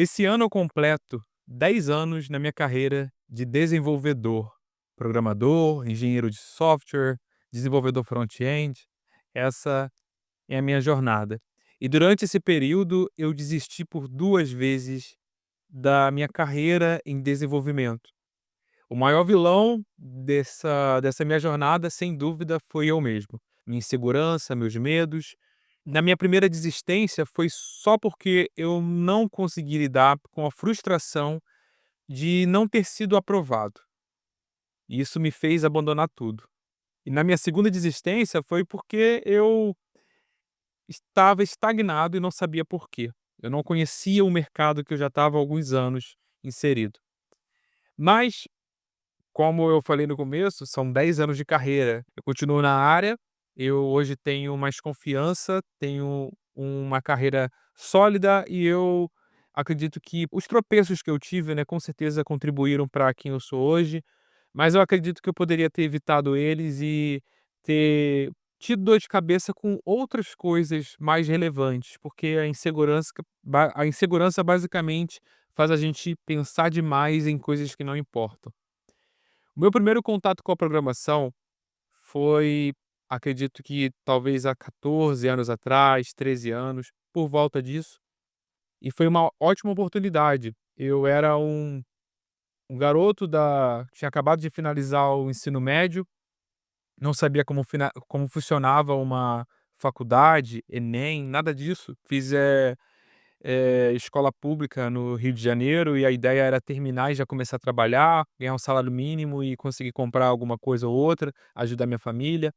Esse ano eu completo 10 anos na minha carreira de desenvolvedor, programador, engenheiro de software, desenvolvedor front-end. Essa é a minha jornada. E durante esse período eu desisti por 2 vezes da minha carreira em desenvolvimento. O maior vilão dessa minha jornada, sem dúvida, foi eu mesmo. Minha insegurança, meus medos. Na minha primeira desistência foi só porque eu não consegui lidar com a frustração de não ter sido aprovado. E isso me fez abandonar tudo. E na minha segunda desistência foi porque eu estava estagnado e não sabia por quê. Eu não conhecia o mercado que eu já estava há alguns anos inserido. Mas, como eu falei no começo, são 10 anos de carreira. Eu continuo na área, eu hoje tenho mais confiança, tenho uma carreira sólida e eu acredito que os tropeços que eu tive, né, com certeza contribuíram para quem eu sou hoje, mas eu acredito que eu poderia ter evitado eles e ter tido dor de cabeça com outras coisas mais relevantes, porque a insegurança basicamente faz a gente pensar demais em coisas que não importam. O meu primeiro contato com a programação foi, acredito que talvez há 14 anos atrás, 13 anos, por volta disso, e foi uma ótima oportunidade. Eu era um garoto tinha acabado de finalizar o ensino médio, não sabia como funcionava uma faculdade, Enem, nada disso. Fiz, escola pública no Rio de Janeiro e a ideia era terminar e já começar a trabalhar, ganhar um salário mínimo e conseguir comprar alguma coisa ou outra, ajudar minha família.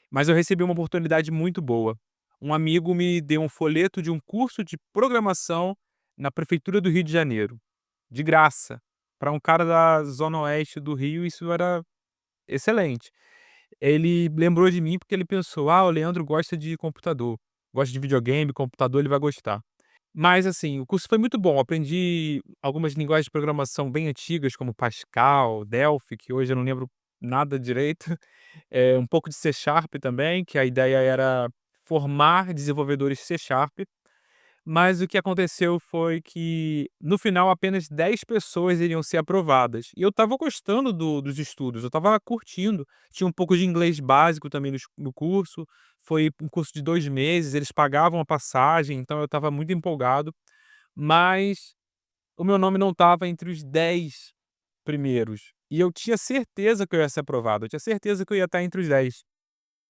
Mas eu recebi uma oportunidade muito boa. Um amigo me deu um folheto de um curso de programação na prefeitura do Rio de Janeiro, de graça. Para um cara da zona oeste do Rio, isso era excelente. Ele lembrou de mim porque ele pensou: "Ah, o Leandro gosta de computador, gosta de videogame, computador, ele vai gostar". Mas, assim, o curso foi muito bom, aprendi algumas linguagens de programação bem antigas, como Pascal, Delphi, que hoje eu não lembro nada direito, um pouco de C# também, que a ideia era formar desenvolvedores C#. Mas o que aconteceu foi que, no final, apenas 10 pessoas iriam ser aprovadas. E eu estava gostando dos estudos, eu estava curtindo. Tinha um pouco de inglês básico também no curso. Foi um curso de 2 meses, eles pagavam a passagem, então eu estava muito empolgado. Mas o meu nome não estava entre os 10 primeiros. E eu tinha certeza que eu ia ser aprovado, eu tinha certeza que eu ia estar entre os 10.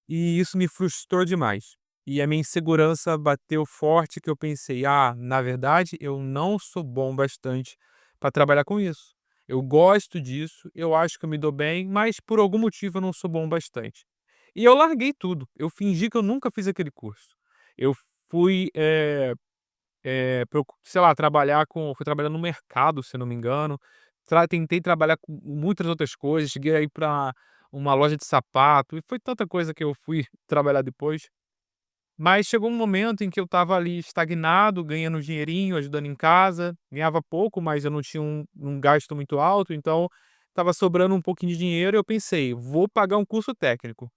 E isso me frustrou demais. E a minha insegurança bateu forte que eu pensei: "Ah, na verdade eu não sou bom bastante para trabalhar com isso. Eu gosto disso, eu acho que eu me dou bem, mas por algum motivo eu não sou bom bastante". E eu larguei tudo, eu fingi que eu nunca fiz aquele curso. Eu fui, sei lá, fui trabalhar no mercado, se não me engano, tentei trabalhar com muitas outras coisas, cheguei a ir pra uma loja de sapato, e foi tanta coisa que eu fui trabalhar depois. Mas chegou um momento em que eu estava ali estagnado, ganhando um dinheirinho, ajudando em casa, ganhava pouco, mas eu não tinha um gasto muito alto, então estava sobrando um pouquinho de dinheiro e eu pensei: "Vou pagar um curso técnico".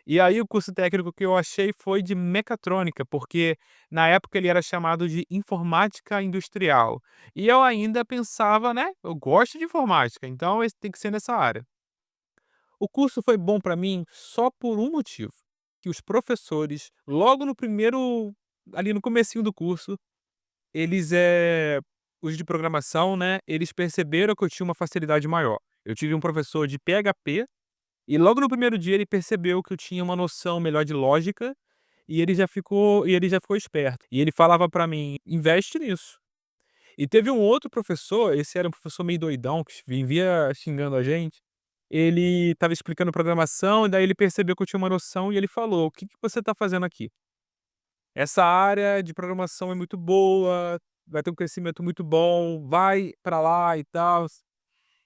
E aí o curso técnico que eu achei foi de mecatrônica, porque na época ele era chamado de informática industrial. E eu ainda pensava, né, eu gosto de informática, então esse tem que ser nessa área. O curso foi bom para mim só por um motivo, que os professores, logo no primeiro ali no comecinho do curso, eles, os de programação, né, eles perceberam que eu tinha uma facilidade maior. Eu tive um professor de PHP e logo no primeiro dia ele percebeu que eu tinha uma noção melhor de lógica, e ele já ficou esperto. E ele falava pra mim: "Investe nisso". E teve um outro professor, esse era um professor meio doidão, que vivia xingando a gente. Ele estava explicando programação, e daí ele percebeu que eu tinha uma noção e ele falou: "O que que você está fazendo aqui? Essa área de programação é muito boa, vai ter um crescimento muito bom, vai pra lá e tal".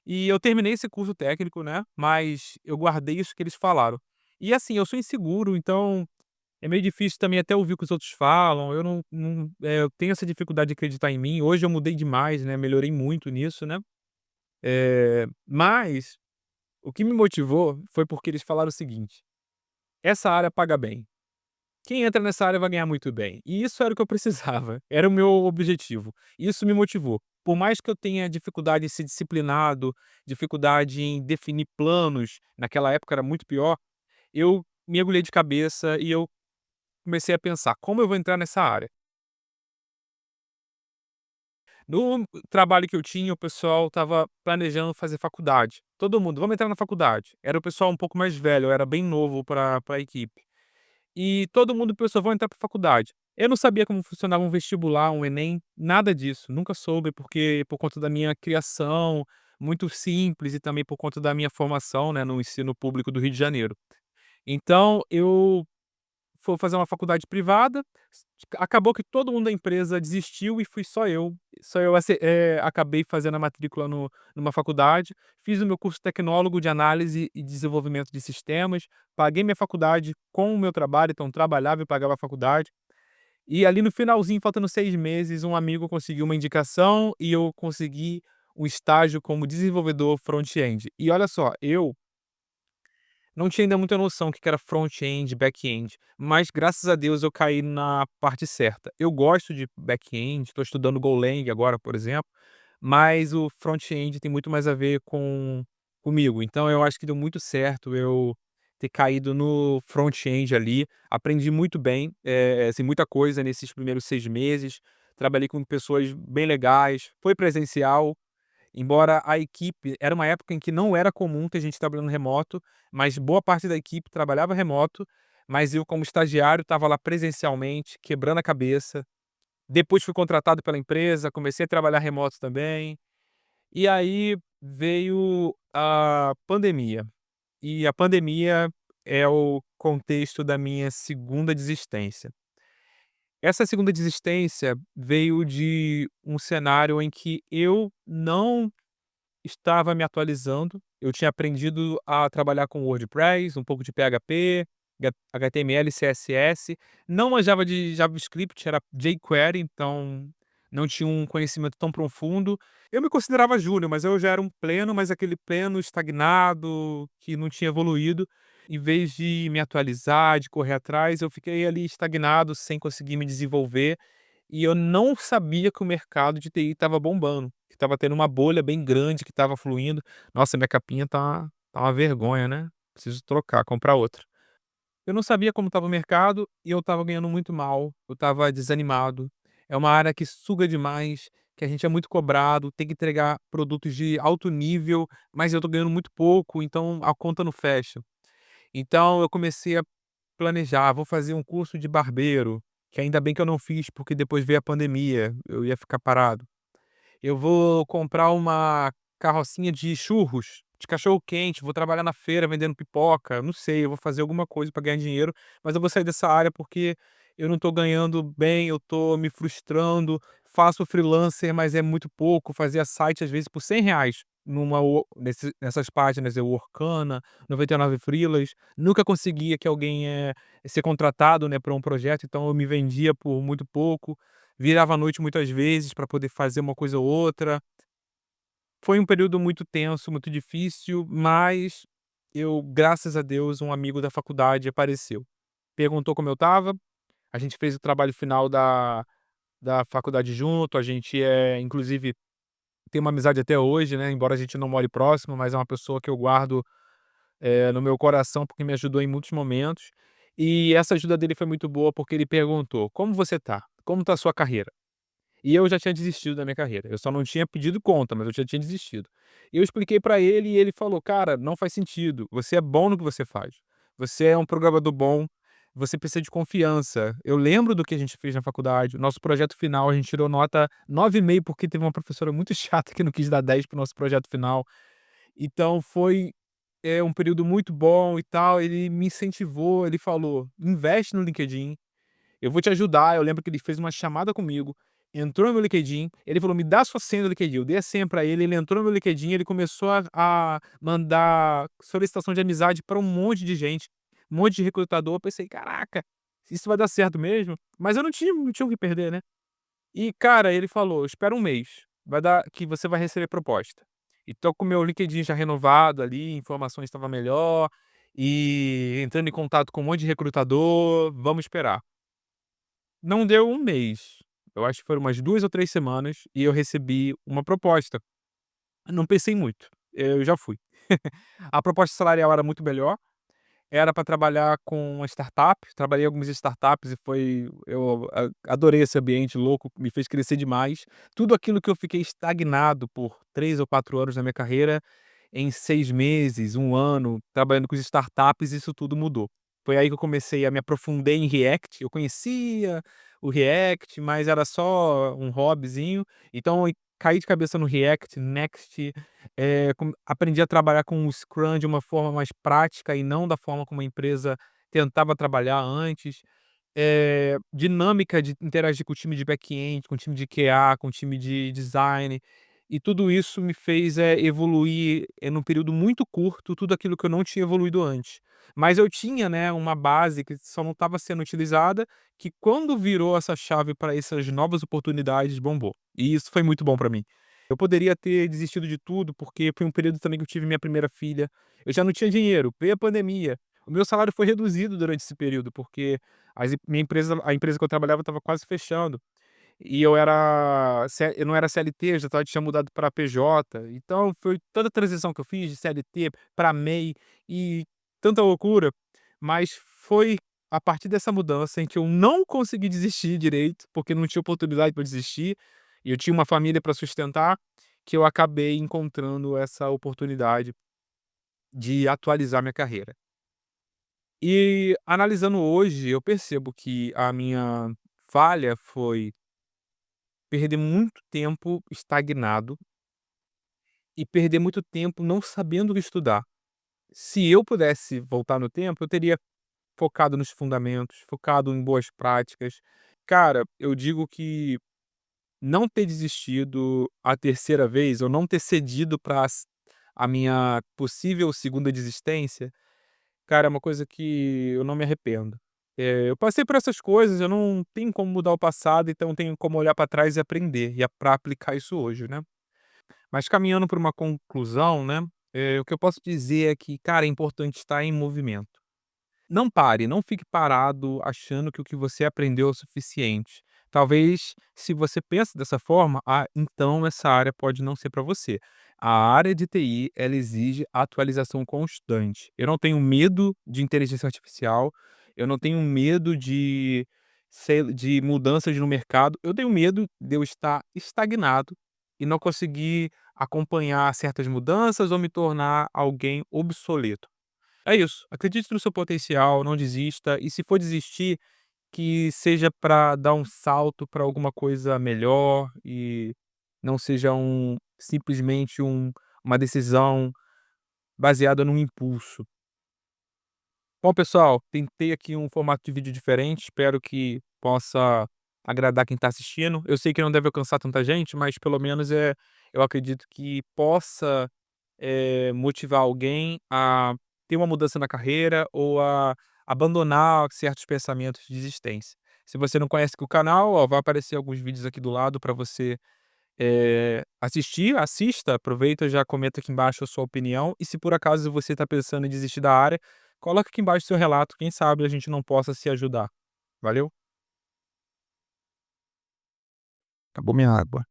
E eu terminei esse curso técnico, né, mas eu guardei isso que eles falaram. E assim, eu sou inseguro, então é meio difícil também até ouvir o que os outros falam, eu eu tenho essa dificuldade de acreditar em mim. Hoje eu mudei demais, né, melhorei muito nisso, né. Mas o que me motivou foi porque eles falaram o seguinte: "Essa área paga bem, quem entra nessa área vai ganhar muito bem. E isso era o que eu precisava, era o meu objetivo. Isso me motivou. Por mais que eu tenha dificuldade em ser disciplinado, dificuldade em definir planos, naquela época era muito pior, eu mergulhei de cabeça e eu comecei a pensar: "Como eu vou entrar nessa área?". No trabalho que eu tinha, o pessoal estava planejando fazer faculdade. Todo mundo: "Vamos entrar na faculdade". Era o pessoal um pouco mais velho, eu era bem novo pra equipe. E todo mundo pensou: "Vou entrar pra faculdade". Eu não sabia como funcionava um vestibular, um Enem, nada disso, nunca soube, porque por conta da minha criação muito simples e também por conta da minha formação, né, no ensino público do Rio de Janeiro. Então eu fui fazer uma faculdade privada, acabou que todo mundo da empresa desistiu e fui só eu acabei fazendo a matrícula numa faculdade, fiz o meu curso tecnólogo de análise e desenvolvimento de sistemas, paguei minha faculdade com o meu trabalho, então trabalhava e pagava a faculdade. E ali no finalzinho, faltando 6 meses, um amigo conseguiu uma indicação e eu consegui um estágio como desenvolvedor front-end. E olha só, eu não tinha ainda muita noção que era front-end, back-end, mas graças a Deus eu caí na parte certa. Eu gosto de back-end, estou estudando Golang agora, por exemplo, mas o front-end tem muito mais a ver comigo, então eu acho que deu muito certo eu ter caído no front-end ali, aprendi muito bem, assim, muita coisa nesses primeiros 6 meses, trabalhei com pessoas bem legais, foi presencial, embora a equipe era uma época em que não era comum ter gente trabalhando remoto, mas boa parte da equipe trabalhava remoto, mas eu como estagiário estava lá presencialmente, quebrando a cabeça. Depois fui contratado pela empresa, comecei a trabalhar remoto também, e aí veio a pandemia. E a pandemia é o contexto da minha segunda desistência. Essa segunda desistência veio de um cenário em que eu não estava me atualizando, eu tinha aprendido a trabalhar com WordPress, um pouco de PHP, HTML, CSS, não manjava de JavaScript, era jQuery, então não tinha um conhecimento tão profundo. Eu me considerava júnior, mas eu já era um pleno, mas aquele pleno estagnado, que não tinha evoluído. Em vez de me atualizar, de correr atrás, eu fiquei ali estagnado, sem conseguir me desenvolver. E eu não sabia que o mercado de TI estava bombando, que estava tendo uma bolha bem grande que estava fluindo. Nossa, minha capinha tá uma vergonha, né, preciso trocar, comprar outra. Eu não sabia como estava o mercado e eu estava ganhando muito mal, eu estava desanimado. É uma área que suga demais, que a gente é muito cobrado, tem que entregar produtos de alto nível, mas eu tô ganhando muito pouco, então a conta não fecha. Então eu comecei a planejar: "Vou fazer um curso de barbeiro", que ainda bem que eu não fiz, porque depois veio a pandemia, eu ia ficar parado. Eu vou comprar uma carrocinha de churros, de cachorro-quente, vou trabalhar na feira vendendo pipoca, não sei, eu vou fazer alguma coisa para ganhar dinheiro, mas eu vou sair dessa área porque eu não tô ganhando bem, eu tô me frustrando, faço freelancer, mas é muito pouco, fazia site às vezes por R$ 100 nessas páginas, Workana, 99 Freelas, nunca conseguia que alguém, ser contratado, né, pra um projeto, então eu me vendia por muito pouco. Virava à noite muitas vezes para poder fazer uma coisa ou outra. Foi um período muito tenso, muito difícil, mas eu, graças a Deus, um amigo da faculdade apareceu. Perguntou como eu estava, a gente fez o trabalho final da faculdade junto, a gente, inclusive tem uma amizade até hoje, né, embora a gente não more próximo, mas é uma pessoa que eu guardo, no meu coração, porque me ajudou em muitos momentos. E essa ajuda dele foi muito boa, porque ele perguntou: "Como você tá? Como tá a sua carreira?". E eu já tinha desistido da minha carreira, eu só não tinha pedido conta, mas eu já tinha desistido. E eu expliquei pra ele e ele falou: "Cara, não faz sentido, você é bom no que você faz, você é um programador bom, você precisa de confiança". Eu lembro do que a gente fez na faculdade, o nosso projeto final, a gente tirou nota 9,5 porque teve uma professora muito chata que não quis dar 10 para o nosso projeto final. Então foi, um período muito bom e tal, ele me incentivou, ele falou: "Investe no LinkedIn, eu vou te ajudar". Eu lembro que ele fez uma chamada comigo, entrou no meu LinkedIn, ele falou: "Me dá sua senha do LinkedIn", eu dei a senha pra ele, ele entrou no meu LinkedIn, ele começou a mandar solicitação de amizade pra um monte de gente, um monte de recrutador. Eu pensei: "Caraca, isso vai dar certo mesmo?". Mas eu não tinha o que perder, né. E cara, ele falou: "Espera um mês, vai dar que você vai receber proposta". E tô com o meu LinkedIn já renovado ali, informações estava melhor, e entrando em contato com um monte de recrutador, vamos esperar. Não deu um mês, eu acho que foram umas 2 ou 3 semanas e eu recebi uma proposta. Não pensei muito, eu já fui. A proposta salarial era muito melhor, era para trabalhar com uma startup, trabalhei em algumas startups e foi eu adorei esse ambiente louco, me fez crescer demais. Tudo aquilo que eu fiquei estagnado por 3 ou 4 anos na minha carreira, em 6 meses, 1 ano, trabalhando com as startups, isso tudo mudou. Foi aí que eu comecei a me aprofundei em React, eu conhecia o React, mas era só um hobbyzinho, então eu caí de cabeça no React, Next, aprendi a trabalhar com o Scrum de uma forma mais prática e não da forma como a empresa tentava trabalhar antes. Dinâmica de interagir com o time de back-end, com o time de QA, com o time de design, e tudo isso me fez, evoluir, num período muito curto, tudo aquilo que eu não tinha evoluído antes. Mas eu tinha, né, uma base que só não estava sendo utilizada, que quando virou essa chave para essas novas oportunidades, bombou. E isso foi muito bom para mim. Eu poderia ter desistido de tudo, porque foi um período também que eu tive minha primeira filha, eu já não tinha dinheiro, veio a pandemia, o meu salário foi reduzido durante esse período, porque a empresa que eu trabalhava estava quase fechando, e eu não era CLT, tinha mudado para PJ, então foi toda a transição que eu fiz de CLT para MEI e tanta loucura, mas foi a partir dessa mudança em que eu não consegui desistir direito, porque não tinha oportunidade para desistir, e eu tinha uma família para sustentar, que eu acabei encontrando essa oportunidade de atualizar minha carreira. E analisando hoje, eu percebo que a minha falha foi perder muito tempo estagnado e perder muito tempo não sabendo o que estudar. Se eu pudesse voltar no tempo, eu teria focado nos fundamentos, focado em boas práticas. Cara, eu digo que não ter desistido a terceira vez, ou não ter cedido para a minha possível segunda desistência, cara, é uma coisa que eu não me arrependo. Eu passei por essas coisas, eu não tenho como mudar o passado, então tenho como olhar para trás e aprender, e pra aplicar isso hoje, né. Mas caminhando para uma conclusão, né, o que eu posso dizer é que, cara, é importante estar em movimento. Não pare, não fique parado achando que o que você aprendeu é o suficiente. Talvez, se você pensa dessa forma, então essa área pode não ser para você. A área de TI, ela exige atualização constante. Eu não tenho medo de inteligência artificial, eu não tenho medo de mudanças no mercado, eu tenho medo de eu estar estagnado e não conseguir acompanhar certas mudanças ou me tornar alguém obsoleto. É isso, acredite no seu potencial, não desista, e se for desistir, que seja para dar um salto para alguma coisa melhor e não seja simplesmente uma decisão baseada num impulso. Bom, pessoal, tentei aqui um formato de vídeo diferente, espero que possa agradar quem está assistindo. Eu sei que não deve alcançar tanta gente, mas pelo menos, eu acredito que possa motivar alguém a ter uma mudança na carreira ou a abandonar certos pensamentos de desistência. Se você não conhece o canal, ó, vai aparecer alguns vídeos aqui do lado para você, assistir, assista, aproveita, já comenta aqui embaixo a sua opinião e se por acaso você está pensando em desistir da área, coloca aqui embaixo seu relato, quem sabe a gente não possa se ajudar. Valeu, acabou minha água.